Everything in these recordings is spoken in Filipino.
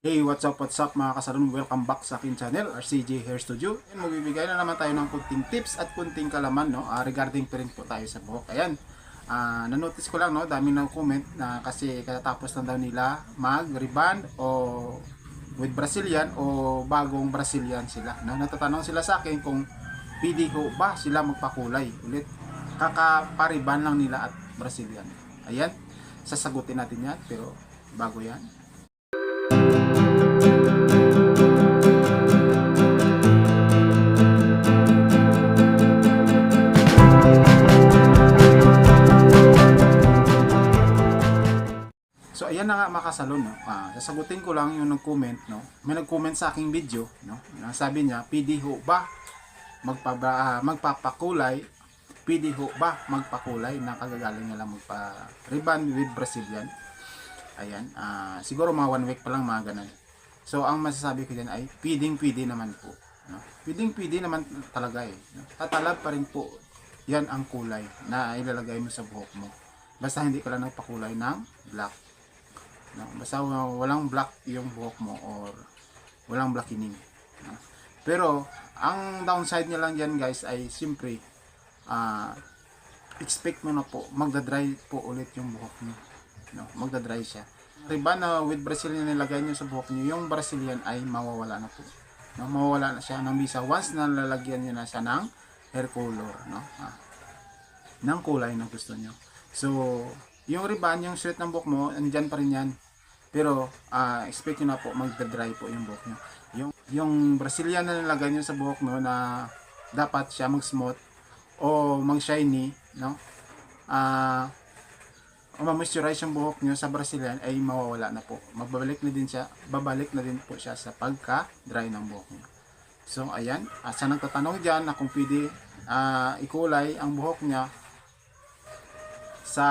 Hey, what's up mga kasalon? Welcome back sa akin channel, RCJ Hair Studio. And magbibigay na naman tayo ng kunting tips at kunting kalaman regarding pa rin po tayo sa buhok. Ayan, nanotice ko lang dami ng comment na kasi katatapos lang daw nila mag-reband o with Brazilian o bagong Brazilian sila. Natatanong sila sa akin kung pwede ko ba sila magpakulay ulit. Kakapariban lang nila at Brazilian. Ayan, sasagutin natin yan pero bago yan. So ayan na nga mga kasalon, sasagutin ko lang yung nag-comment, may nag-comment sa aking video, sabi niya, pwede ho ba magpapakulay, pwede ho ba magpakulay na kagagaling nila magpa-reband with Brazilian. Ayan, siguro mga 1 week pa lang mga ganun. So ang masasabi ko dyan ay pwedeng-pwede naman po. Pwedeng-pwede naman talaga Tatalab pa rin po yan ang kulay na ilalagay mo sa buhok mo. Basta hindi ka lang nagpakulay ng black. Basta walang black yung buhok mo or walang blackening. Pero ang downside niya lang dyan guys ay simpre expect mo na po magda-dry po ulit yung buhok niyo. Magda-dry siya. Reband na with Brazilian nilagay niyo sa buhok niyo, yung Brazilian ay mawawala na po. Mawawala na siya ng bisa once na lalagyan niyo na siya ng hair color, ng kulay na gusto niyo. So yung reband, yung suit ng buhok mo, andyan pa rin yan. Pero expect nyo na po magda-dry po yung buhok nyo. Yung Brazilian na nilagay nyo sa buhok mo na dapat siya mag-smooth o mag-shiny, o ma-moisturize yung buhok nyo sa Brazilian ay mawawala na po. Babalik na din po siya sa pagka-dry ng buhok nyo. So ayan, sa nagtatanong dyan na kung pwede ikulay ang buhok niya sa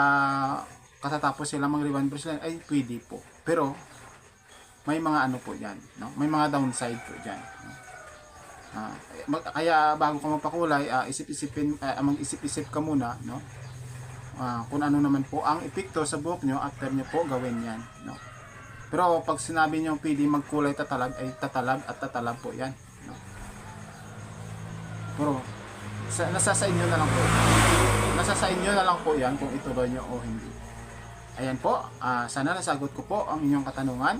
katatapos sila mag-reband Brazilian ay pwede po. Pero may mga ano po diyan, may mga downside po diyan. Kaya bago ka magpakulay, mag-isip-isip ka muna, kung ano naman po ang epekto sa buhok nyo after nyo po gawin yan, Pero pag sinabi nyo pwede magkulay tatalab ay tatalab at tatalab po yan, Pero nasa sa inyo na lang po. Nasa sa inyo na lang po yan kung ituloy nyo o hindi. Ayan po, sana nasagot ko po ang inyong katanungan.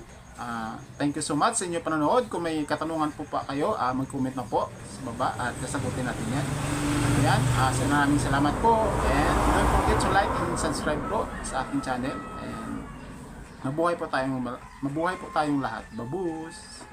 Thank you so much sa inyong panonood. Kung may katanungan po pa kayo, mag-comment na po sa baba at nasagutin natin yan. Ayan, maraming salamat po. And don't forget to like and subscribe po sa aking channel. And mabuhay po tayong lahat. Babus!